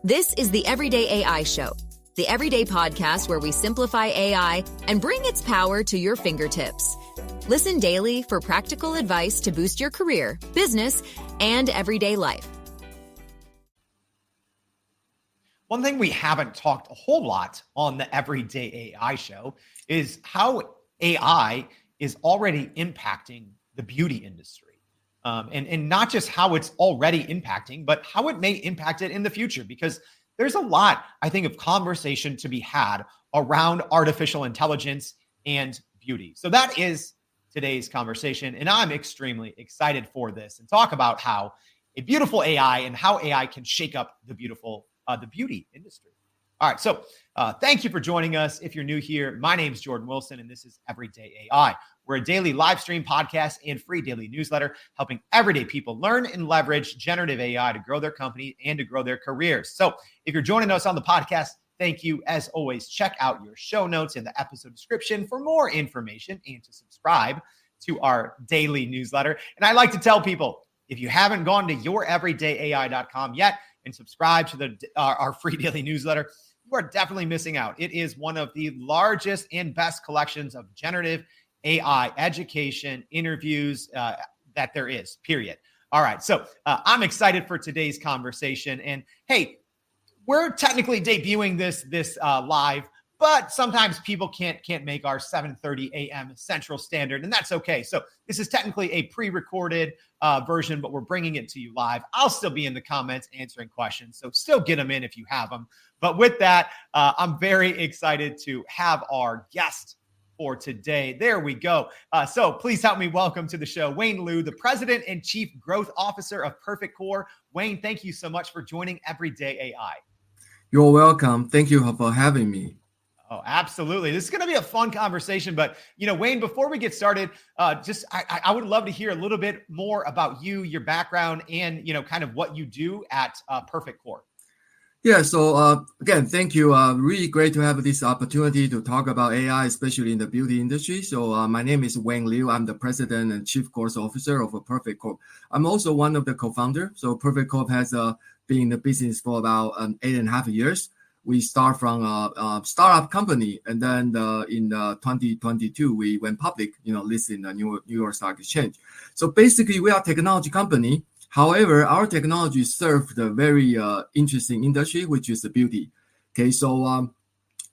This is the Everyday AI Show, the everyday podcast where we simplify AI and bring its power to your fingertips. Listen daily for practical advice to boost your career, business, and everyday life. One thing we haven't talked a whole lot on the Everyday AI Show is how AI is already impacting the beauty industry. And not just how it's already impacting, but how it may impact it in the future, because there's a lot, I think, of conversation to be had around artificial intelligence and beauty. So that is today's conversation, and I'm extremely excited for this and talk about how a beautiful AI and how AI can shake up the beauty industry. All right, so thank you for joining us. If you're new here, my name is Jordan Wilson, and this is Everyday AI. We're a daily live stream podcast and free daily newsletter helping everyday people learn and leverage generative AI to grow their company and to grow their careers. So if you're joining us on the podcast, thank you. As always, check out your show notes in the episode description for more information and to subscribe to our daily newsletter. And I like to tell people, if you haven't gone to youreverydayai.com yet and subscribe to our free daily newsletter, you are definitely missing out. It is one of the largest and best collections of generative AI education, interviews that there is, period. All right, so I'm excited for today's conversation. And hey, we're technically debuting this live, but sometimes people can't make our 7:30 a.m. Central Standard, and that's okay. So this is technically a pre-recorded version, but we're bringing it to you live. I'll still be in the comments answering questions, so still get them in if you have them. But with that, I'm very excited to have our guest for today. There we go. So please help me welcome to the show Wayne Liu, the President and Chief Growth Officer of Perfect Corp. Wayne, thank you so much for joining Everyday AI. You're welcome. Thank you for having me. Oh, absolutely. This is going to be a fun conversation. But, Wayne, before we get started, I would love to hear a little bit more about you, your background, and, kind of what you do at Perfect Corp. Yeah, so again, thank you. Really great to have this opportunity to talk about AI, especially in the beauty industry. So my name is Wayne Liu. I'm the President and Chief Growth Officer of Perfect Corp. I'm also one of the co-founders. So Perfect Corp has been in the business for about 8.5 years. We start from a startup company, and then in 2022 we went public, listed in the New York Stock Exchange. So basically, we are a technology company. However, our technology serves the very interesting industry, which is the beauty. Okay, so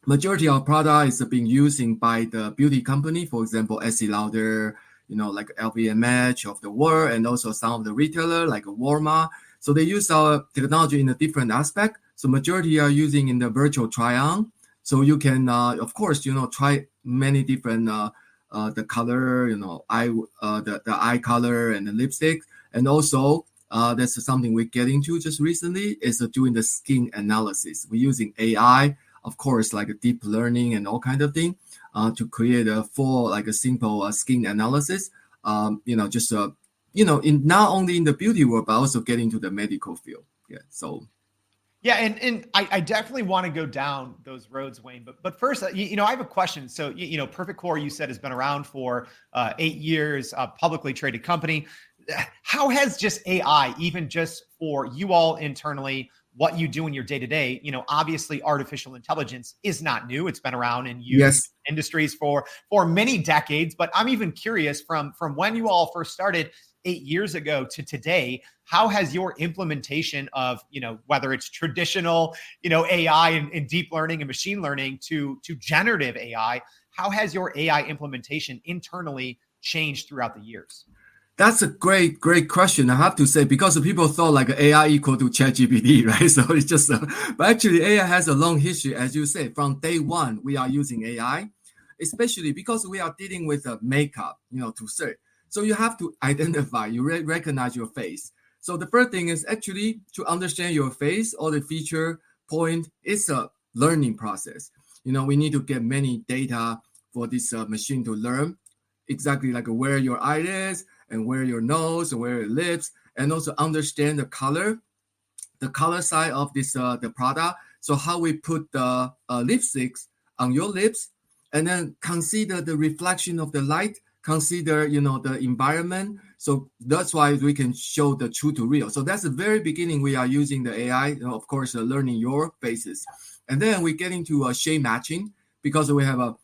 majority of product is being used by the beauty company, for example, Estee Lauder, like LVMH of the world, and also some of the retailer like Walmart. So they use our technology in a different aspect. So majority are using in the virtual try-on. So you can, of course, try many different the color, the eye color and the lipstick, and also. That's something we get into just recently is doing the skin analysis. We're using AI, of course, like a deep learning and all kind of thing to create a full, like a simple skin analysis. In not only in the beauty world, but also getting to the medical field. Yeah. So. Yeah, and I definitely want to go down those roads, Wayne. But first, I have a question. So, Perfect Corp, you said, has been around for 8 years, a publicly traded company. How has just AI, even just for you all internally, what you do in your day-to-day, obviously artificial intelligence is not new. It's been around in industries for many decades. But I'm even curious from when you all first started 8 years ago to today, how has your implementation of, whether it's traditional, AI and deep learning and machine learning to generative AI, how has your AI implementation internally changed throughout the years? That's a great question. I have to say, because people thought like AI equal to ChatGPT, right? So it's just, but actually AI has a long history, as you say. From day one, we are using AI, especially because we are dealing with makeup, to search. So you have to identify, you recognize your face. So the first thing is actually to understand your face or the feature point. It's a learning process. We need to get many data for this machine to learn exactly like where your eye is, and where your nose and where your lips, and also understand the color side of this the product. So how we put the lipsticks on your lips, and then consider the reflection of the light consider, the environment. So that's why we can show the true to real. So that's the very beginning. We are using the AI, of course, learning your faces. And then we get into shade matching because we have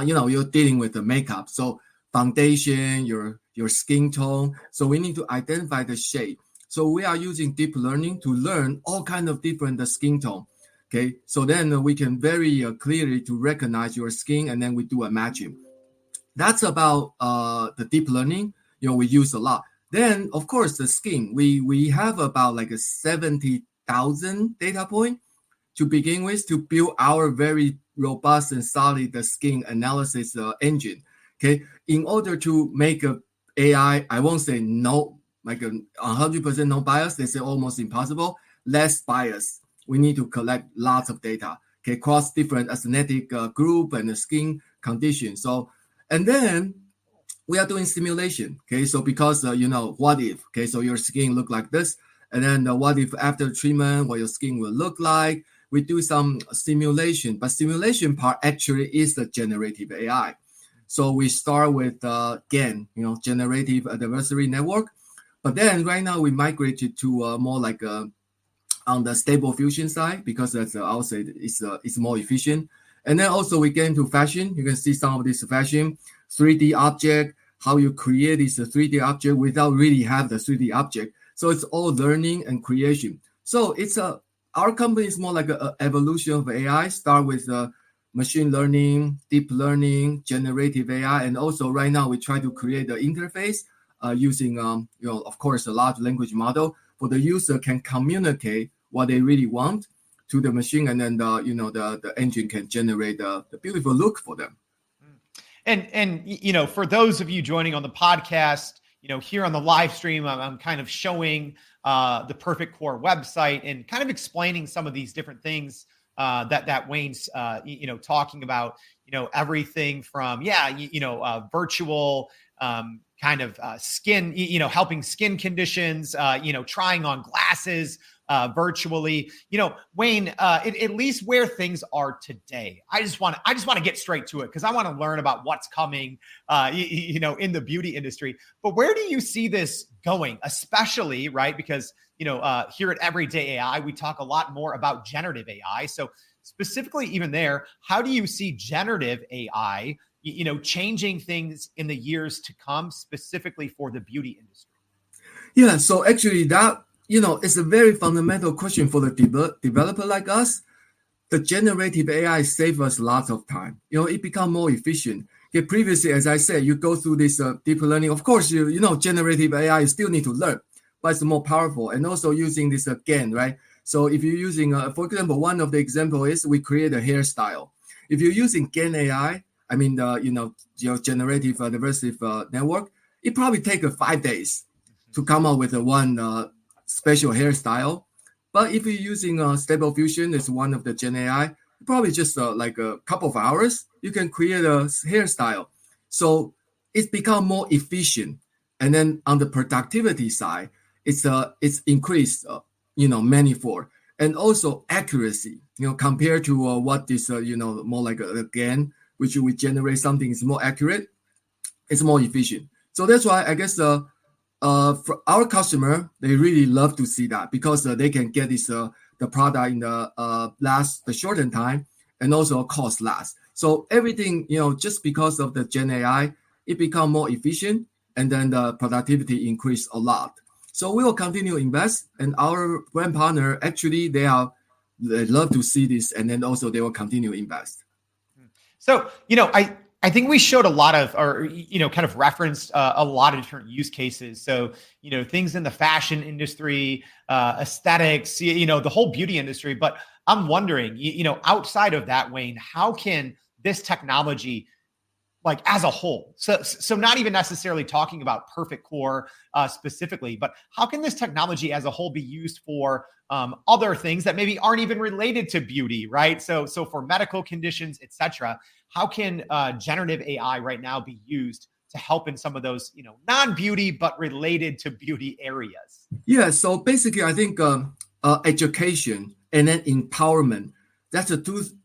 you're dealing with the makeup. So foundation, your skin tone. So we need to identify the shade. So we are using deep learning to learn all kind of different skin tone. Okay, so then we can very clearly to recognize your skin, and then we do a matching. That's about the deep learning. We use a lot. Then of course the skin. We have about like a 70,000 data point to begin with to build our very robust and solid skin analysis engine. Okay, in order to make a AI, I won't say no, like 100% no bias. They say almost impossible. Less bias. We need to collect lots of data, okay, across different aesthetic group and the skin condition. So, and then we are doing simulation, okay. So because what if, okay, so your skin look like this, and then what if after treatment, what your skin will look like? We do some simulation, but simulation part actually is the generative AI. So we start with GAN, generative adversary network, but then right now we migrated to more like on the stable fusion side because that's I would say it's more efficient. And then also we get into fashion. You can see some of this fashion 3D object, how you create this 3D object without really have the 3D object. So it's all learning and creation. So it's our company is more like an evolution of AI. Start with machine learning, deep learning, generative AI, and also right now we try to create an interface using of course a large language model for the user can communicate what they really want to the machine, and then the engine can generate the beautiful look for them. And for those of you joining on the podcast, here on the live stream, I'm kind of showing the Perfect Corp website and kind of explaining some of these different things that Wayne's talking about. Everything from virtual kind of skin, helping skin conditions, trying on glasses virtually. Wayne, at least where things are today. I just want to get straight to it because I want to learn about what's coming, in the beauty industry. But where do you see this going, especially, right? Because here at Everyday AI, we talk a lot more about generative AI. So specifically, even there, how do you see generative AI, changing things in the years to come, specifically for the beauty industry? Yeah. So actually, that it's a very fundamental question for the developer like us. The generative AI save us lots of time. It become more efficient. Okay, previously, as I said, you go through this deep learning. Of course, generative AI, you still need to learn, but it's more powerful. And also using this again, right? So if you're using, for example, one of the example is we create a hairstyle. If you're using Gen AI, I mean, your generative adversarial network, it probably take 5 days to come up with one special hairstyle. But if you're using Stable Fusion, it's one of the Gen AI, probably just like a couple of hours, you can create a hairstyle. So it's become more efficient. And then on the productivity side, it's increased, manifold. And also accuracy, compared to what is, more like again, which we generate something is more accurate, it's more efficient. So that's why I guess for our customer, they really love to see that because they can get this the product in the shortened time and also cost less. So everything, just because of the Gen AI, it become more efficient and then the productivity increase a lot. So we will continue to invest, and our brand partner actually they love to see this, and then also they will continue to invest. So I think we showed a lot of, or kind of referenced a lot of different use cases. So things in the fashion industry, aesthetics, the whole beauty industry. But I'm wondering, outside of that, Wayne, how can this technology, like as a whole, so not even necessarily talking about Perfect Corp specifically, but how can this technology as a whole be used for other things that maybe aren't even related to beauty, right? So for medical conditions, etc. How can generative AI right now be used to help in some of those, non-beauty but related to beauty areas? Yeah. So basically, I think education and then empowerment. That's the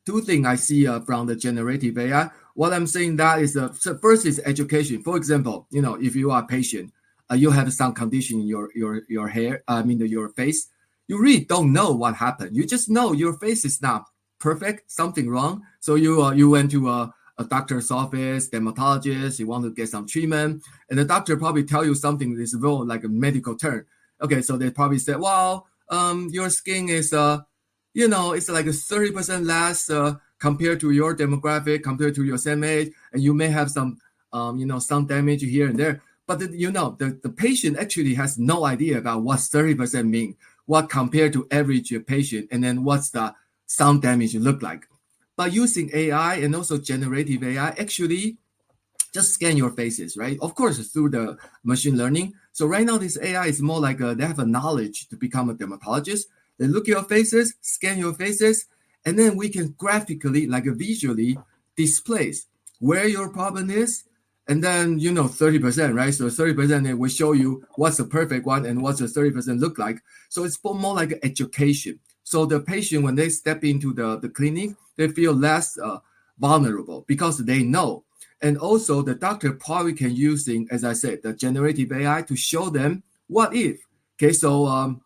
two things I see from the generative AI. what I'm saying that is, so first is education. For example, if you are a patient, you have some condition in your hair, your face, you really don't know what happened. You just know your face is not perfect, something wrong. So you went to a doctor's office, dermatologist, you want to get some treatment, and the doctor probably tell you something that is real, like a medical term. Okay, so they probably said, well, your skin is, it's like a 30% less compared to your demographic, compared to your same age, and you may have some, some damage here and there. But the patient actually has no idea about what 30% mean, what compared to average patient, and then what's the sound damage look like. But using AI and also generative AI, actually just scan your faces, right? Of course, through the machine learning. So right now, this AI is more like they have a knowledge to become a dermatologist. They look at your faces, scan your faces, and then we can graphically, like visually, displays where your problem is. And then, 30%, right? So 30%, it will show you what's the perfect one and what's the 30% look like. So it's more like education. So the patient, when they step into the clinic, they feel less vulnerable because they know. And also the doctor probably can using, as I said, the generative AI to show them what if. Okay, so,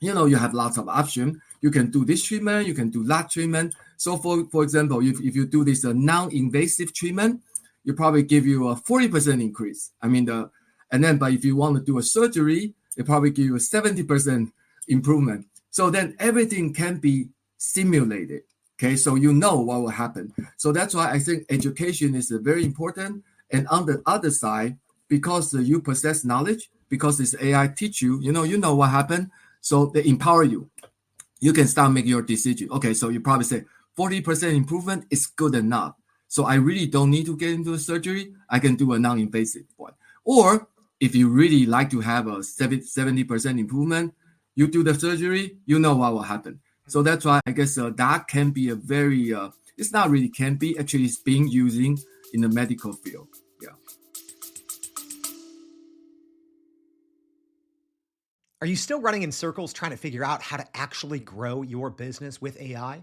you have lots of options. You can do this treatment, you can do that treatment. So for example, if you do this non-invasive treatment, you probably give you a 40% increase. But if you want to do a surgery, it probably give you a 70% improvement. So then everything can be simulated. Okay, so you know what will happen. So that's why I think education is very important. And on the other side, because you possess knowledge, because this AI teach you, you know what happened. So they empower you. You can start making your decision. Okay, so you probably say 40% improvement is good enough. So I really don't need to get into a surgery. I can do a non-invasive one. Or if you really like to have a 70% improvement, you do the surgery, you know what will happen. So that's why I guess that can be a very, it's not really can be, actually it's being using in the medical field. Yeah. Are you still running in circles trying to figure out how to actually grow your business with AI?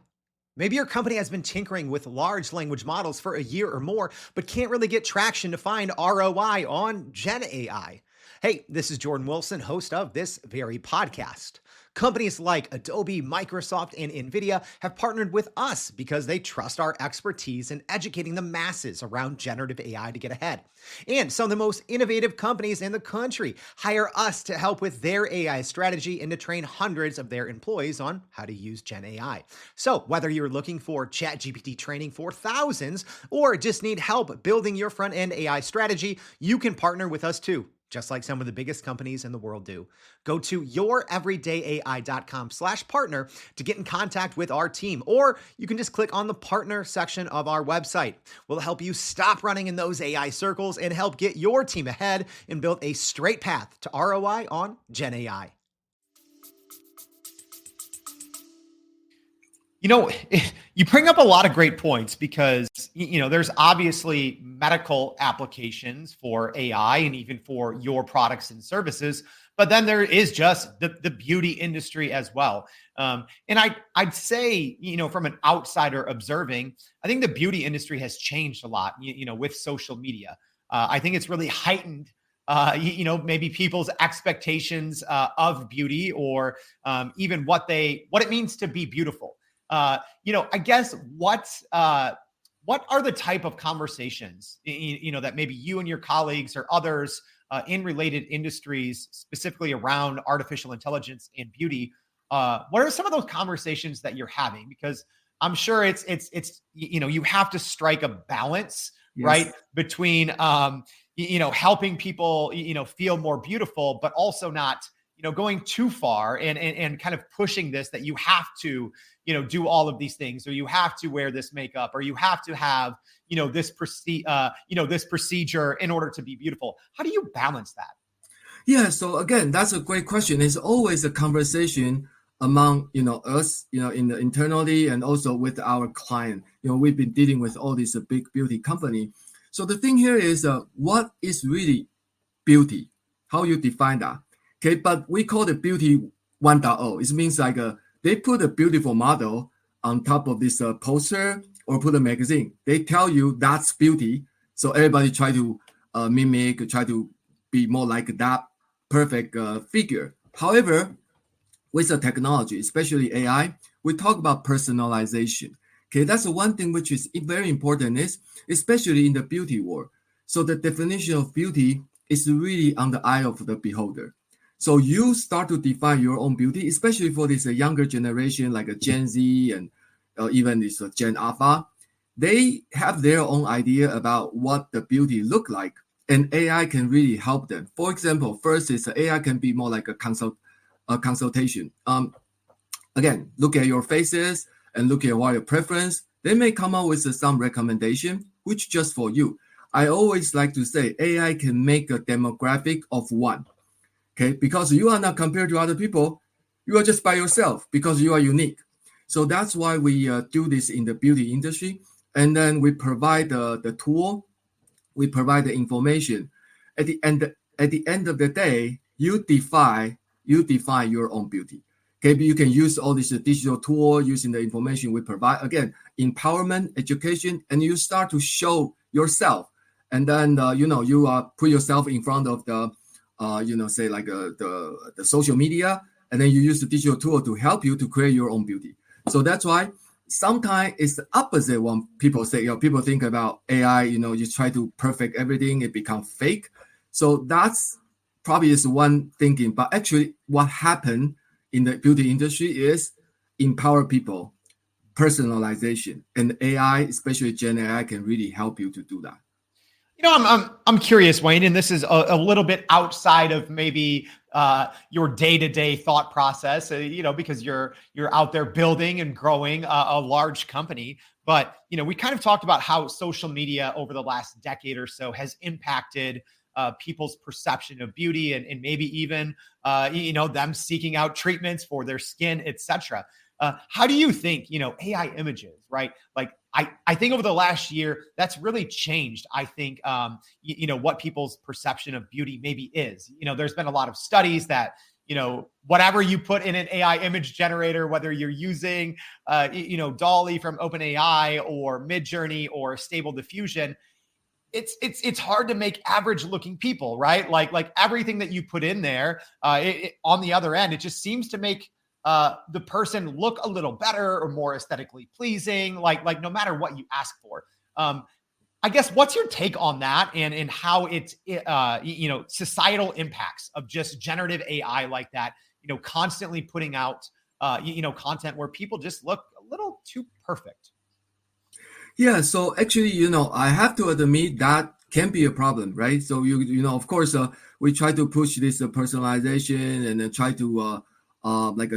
Maybe your company has been tinkering with large language models for a year or more, but can't really get traction to find ROI on Gen AI. Hey, this is Jordan Wilson, host of this very podcast. Companies like Adobe, Microsoft, and NVIDIA have partnered with us because they trust our expertise in educating the masses around generative AI to get ahead. And some of the most innovative companies in the country hire us to help with their AI strategy and to train hundreds of their employees on how to use Gen AI. So whether you're looking for ChatGPT training for thousands or just need help building your front-end AI strategy, you can partner with us too, just like some of the biggest companies in the world do. Go to youreverydayai.com/partner to get in contact with our team, or you can just click on the partner section of our website. We'll help you stop running in those AI circles and help get your team ahead and build a straight path to ROI on Gen AI. You bring up a lot of great points because, there's obviously medical applications for AI and even for your products and services, but then there is just the beauty industry as well. And I'd say, from an outsider observing, I think the beauty industry has changed a lot, with social media. I think it's really heightened maybe people's expectations of beauty or even what it means to be beautiful. I guess what are the type of conversations, that maybe you and your colleagues or others in related industries, specifically around artificial intelligence and beauty, what are some of those conversations that you're having? Because I'm sure it's you have to strike a balance, yes, right, between helping people feel more beautiful, but also not going too far and kind of pushing this that you have to do all of these things, or you have to wear this makeup, or you have to have this procedure in order to be beautiful. How do you balance that? Yeah, so again, that's a great question. It's always a conversation among us, in the internally and also with our client. We've been dealing with all these big beauty company. So the thing here is what is really beauty? How you define that? Okay, but we call it beauty 1.0. It means like they put a beautiful model on top of this poster or put a magazine. They tell you that's beauty. So everybody try to mimic, try to be more like that perfect figure. However, with the technology, especially AI, we talk about personalization. Okay, that's the one thing which is very important, is especially in the beauty world. So the definition of beauty is really on the eye of the beholder. So you start to define your own beauty, especially for this younger generation like a Gen Z and even this Gen Alpha. They have their own idea about what the beauty look like, and AI can really help them. For example, first is AI can be more like a consultation. Again, look at your faces and look at what your preference. They may come up with some recommendation, which just for you. I always like to say AI can make a demographic of one. Okay, because you are not compared to other people, you are just by yourself because you are unique. So that's why we do this in the beauty industry, and then we provide the tool, we provide the information. At the end of the day, you define your own beauty. Okay, you can use all this digital tool using the information we provide. Again, empowerment, education, and you start to show yourself, and then you put yourself in front of the say like the social media, and then you use the digital tool to help you to create your own beauty. So that's why sometimes it's the opposite when people say, people think about AI, you try to perfect everything, it becomes fake. So that's probably is one thinking, but actually what happened in the beauty industry is empower people, personalization, and AI, especially Gen AI, can really help you to do that. I'm curious, Wayne, and this is a little bit outside of maybe your day-to-day thought process, because you're out there building and growing a large company. But we kind of talked about how social media over the last decade or so has impacted people's perception of beauty, and maybe even them seeking out treatments for their skin, etc. How do you think AI images, right? Like I think over the last year, that's really changed. I think, what people's perception of beauty maybe is. There's been a lot of studies that, whatever you put in an AI image generator, whether you're using, Dolly from OpenAI or Midjourney or Stable Diffusion, it's hard to make average looking people, right? Like everything that you put in there, on the other end, it just seems to make the person look a little better or more aesthetically pleasing, like no matter what you ask for. I guess what's your take on that, and how it's societal impacts of just generative AI like that, constantly putting out content where people just look a little too perfect. Yeah, so actually, I have to admit that can be a problem, right? So of course, we try to push this personalization and then try to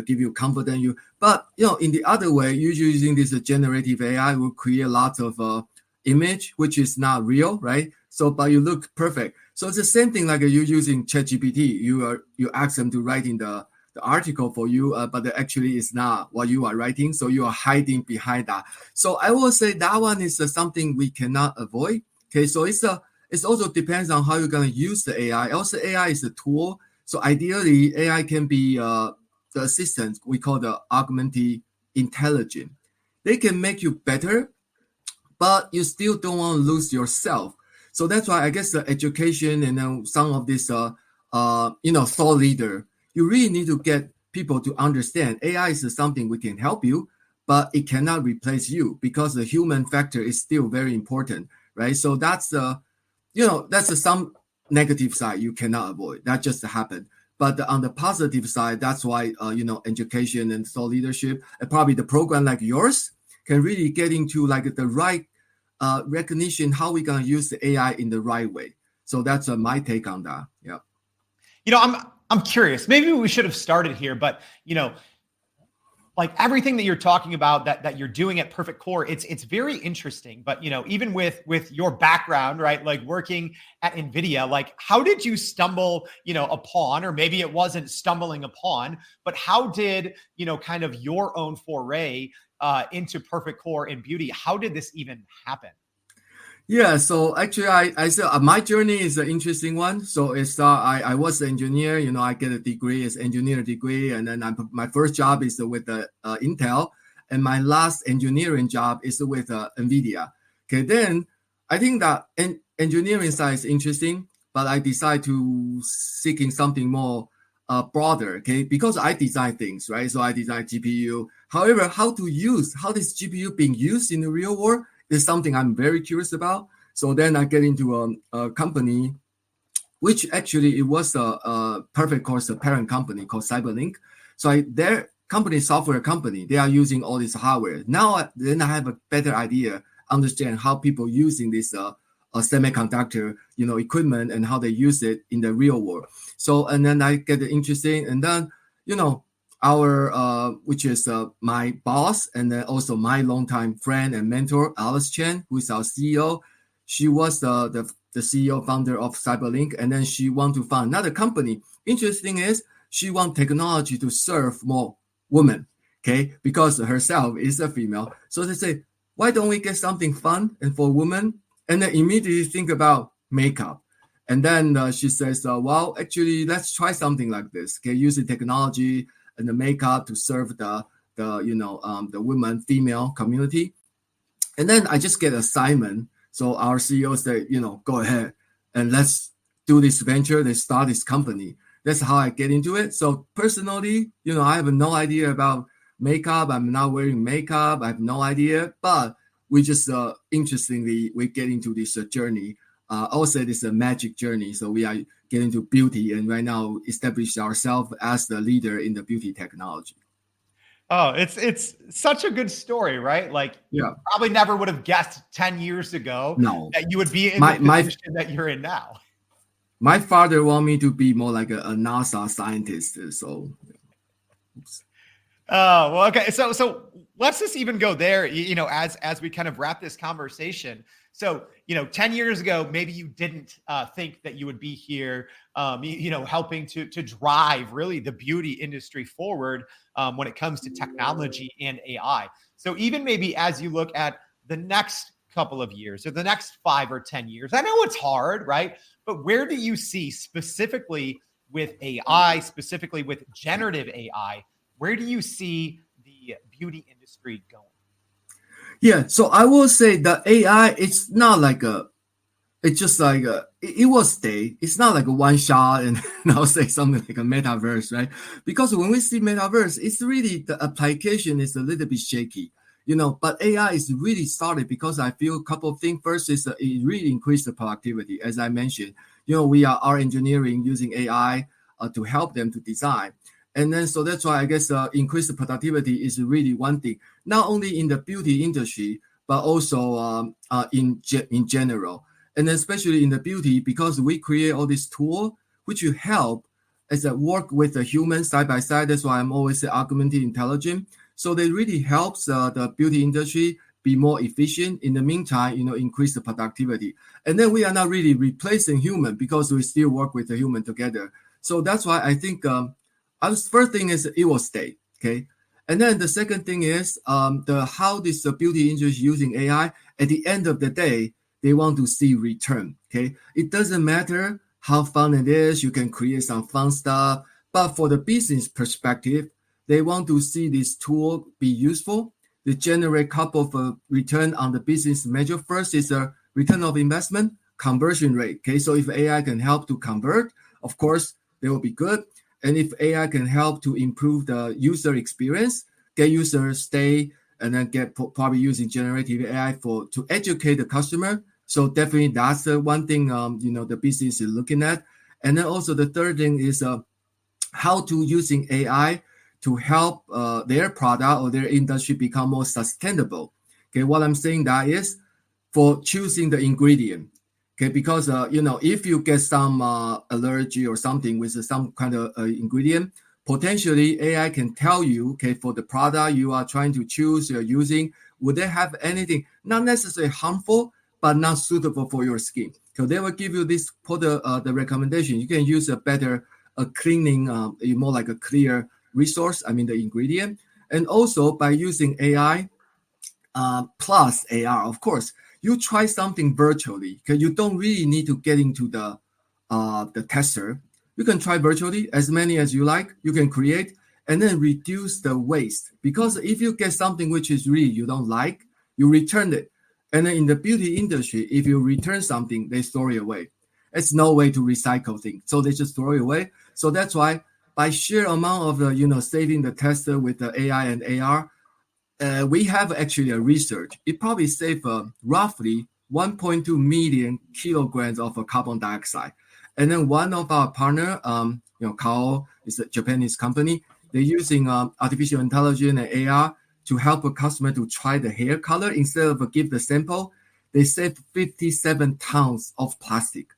give you confidence. But in the other way, you're using this generative AI will create lots of image which is not real, right? So but you look perfect. So it's the same thing like you're using ChatGPT. You ask them to write in the article for you, but actually it's not what you are writing. So you are hiding behind that. So I will say that one is something we cannot avoid. Okay, so it also depends on how you're going to use the AI. Also, AI is a tool. So ideally, AI can be the assistant we call the augmented intelligence. They can make you better, but you still don't want to lose yourself. So that's why I guess the education and then some of this thought leader, you really need to get people to understand AI is something we can help you, but it cannot replace you because the human factor is still very important, right? So that's some negative side you cannot avoid. That just happened. But on the positive side, that's why education and thought leadership and probably the program like yours can really get into like the right recognition how we gonna use the AI in the right way. So that's my take on that. Yeah. I'm curious. Maybe we should have started here, but like everything that you're talking about that you're doing at Perfect Corp, it's very interesting. But even with your background, right, like working at NVIDIA, like how did you stumble upon, or maybe it wasn't stumbling upon, but how did kind of your own foray into Perfect Corp and beauty? How did this even happen? Yeah, so actually, I said my journey is an interesting one. So it's I was an engineer. I get a degree, it's engineer degree, and then my first job is with the Intel, and my last engineering job is with NVIDIA. Okay, then I think that engineering side is interesting, but I decide to seeking something more broader, okay, because I design things, right? So I design GPU. However, how this GPU being used in the real world is something I'm very curious about. So then I get into a company, which actually it was a Perfect Corp's parent company called Cyberlink. So their company, software company, they are using all this hardware. Then I have a better idea, understand how people using this semiconductor, equipment and how they use it in the real world. So, and then I get interested, and then, our, which is my boss, and then also my longtime friend and mentor, Alice Chen, who is our CEO. She was the CEO founder of Cyberlink, and then she want to found another company. Interesting is she want technology to serve more women, okay, because herself is a female. So they say, why don't we get something fun and for women? And then immediately think about makeup. And then she says, well, actually, let's try something like this. Okay, using technology and the makeup to serve the women, female community. And then I just get assignment. So our CEO said, go ahead and let's do this venture. Let's start this company. That's how I get into it. So personally, I have no idea about makeup. I'm not wearing makeup. I have no idea. But we just interestingly, we get into this journey. Also, it's a magic journey. So we are getting into beauty, and right now establish ourselves as the leader in the beauty technology. Oh, it's such a good story, right? Like, you probably never would have guessed 10 years ago that you would be in the position that you're in now. My father wanted me to be more like a NASA scientist. So, oops. Oh, well, okay. So let's just even go there, as we kind of wrap this conversation. So, 10 years ago, maybe you didn't think that you would be here, helping to drive really the beauty industry forward when it comes to technology and AI. So even maybe as you look at the next couple of years or the next 5 or 10 years, I know it's hard, right? But where do you see specifically with AI, specifically with generative AI, where do you see the beauty industry going? Yeah, so I will say that AI, it's not like it's just like it will stay. It's not like a one shot and I'll say something like a metaverse, right? Because when we see metaverse, it's really the application is a little bit shaky, but AI is really solid because I feel a couple of things. First is it really increased the productivity. As I mentioned, we are our engineering using AI to help them to design. And then, so that's why I guess increased productivity is really one thing, not only in the beauty industry, but also in general. And especially in the beauty, because we create all this tool, which you help as a work with the human side by side. That's why I'm always augmented intelligence. So they really helps the beauty industry be more efficient. In the meantime, increase the productivity. And then we are not really replacing human because we still work with the human together. So that's why I think first thing is it will stay, okay? And then the second thing is how this beauty industry using AI. At the end of the day, they want to see return, okay? It doesn't matter how fun it is. You can create some fun stuff. But for the business perspective, they want to see this tool be useful. They generate a couple of return on the business measure. First is a return of investment, conversion rate, okay? So if AI can help to convert, of course, they will be good. And if AI can help to improve the user experience, get users stay, and then get probably using generative AI to educate the customer. So definitely that's the one thing the business is looking at. And then also the third thing is how to using AI to help their product or their industry become more sustainable. Okay, what I'm saying that is for choosing the ingredient. Okay, because if you get some allergy or something with some kind of ingredient, potentially AI can tell you, okay, for the product you are trying to choose, you're using, would they have anything not necessarily harmful, but not suitable for your skin? So they will give you this for the recommendation. You can use a better cleaning, more like a clear resource. I mean the ingredient, and also by using AI plus AR, of course. You try something virtually because you don't really need to get into the tester. You can try virtually as many as you like. You can create, and then reduce the waste. Because if you get something which is really you don't like, you return it. And then in the beauty industry, if you return something, they store it away. It's no way to recycle things, so they just throw it away. So that's why by sheer amount of the saving the tester with the AI and AR, we have actually a research. It probably saved roughly 1.2 million kilograms of carbon dioxide. And then one of our partner, Kao is a Japanese company. They're using artificial intelligence and AR to help a customer to try the hair color. Instead of give the sample, they saved 57 tons of plastic.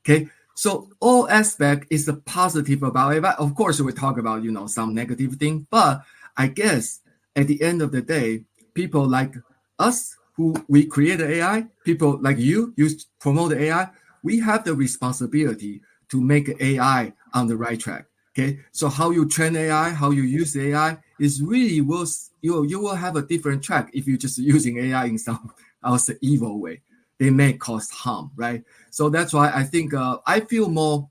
Okay, so all aspect is a positive about it. But of course, we talk about some negative thing. But I guess at the end of the day, people like us who we create AI, people like you promote AI, we have the responsibility to make AI on the right track. Okay, so how you train AI, how you use AI is really you will have a different track if you're just using AI in some, I would say, evil way. They may cause harm, right? So that's why I think I feel more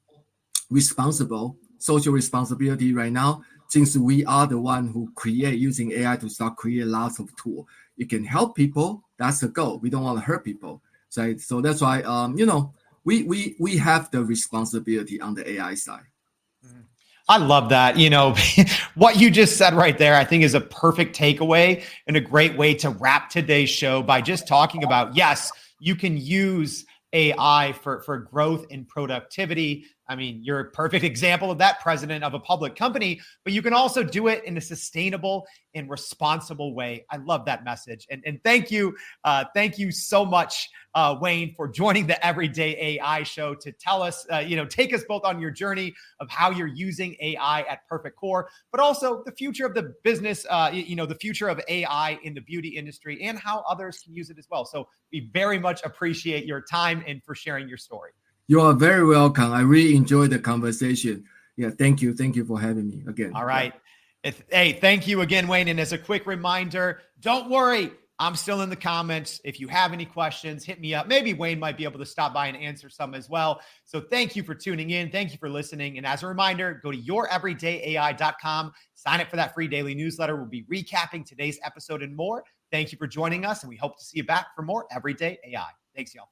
responsible, social responsibility right now, since we are the one who create using AI to start create lots of tools. It can help people. That's the goal. We don't want to hurt people. So that's why we have the responsibility on the AI side. I love that. What you just said right there, I think is a perfect takeaway and a great way to wrap today's show by just talking about, yes, you can use AI for growth and productivity. I mean, you're a perfect example of that, president of a public company, but you can also do it in a sustainable and responsible way. I love that message. And thank you. Thank you so much, Wayne, for joining the Everyday AI show to tell us, take us both on your journey of how you're using AI at Perfect Corp, but also the future of the business, the future of AI in the beauty industry and how others can use it as well. So we very much appreciate your time and for sharing your story. You are very welcome. I really enjoyed the conversation. Yeah, thank you. Thank you for having me again. All right. Yeah. Hey, thank you again, Wayne. And as a quick reminder, don't worry. I'm still in the comments. If you have any questions, hit me up. Maybe Wayne might be able to stop by and answer some as well. So thank you for tuning in. Thank you for listening. And as a reminder, go to youreverydayai.com. Sign up for that free daily newsletter. We'll be recapping today's episode and more. Thank you for joining us. And we hope to see you back for more Everyday AI. Thanks, y'all.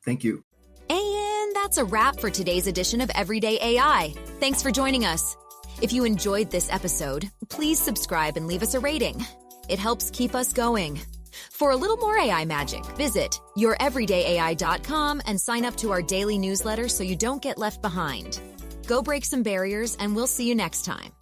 Thank you. And that's a wrap for today's edition of Everyday AI. Thanks for joining us. If you enjoyed this episode, please subscribe and leave us a rating. It helps keep us going. For a little more AI magic, visit youreverydayai.com and sign up to our daily newsletter so you don't get left behind. Go break some barriers, and we'll see you next time.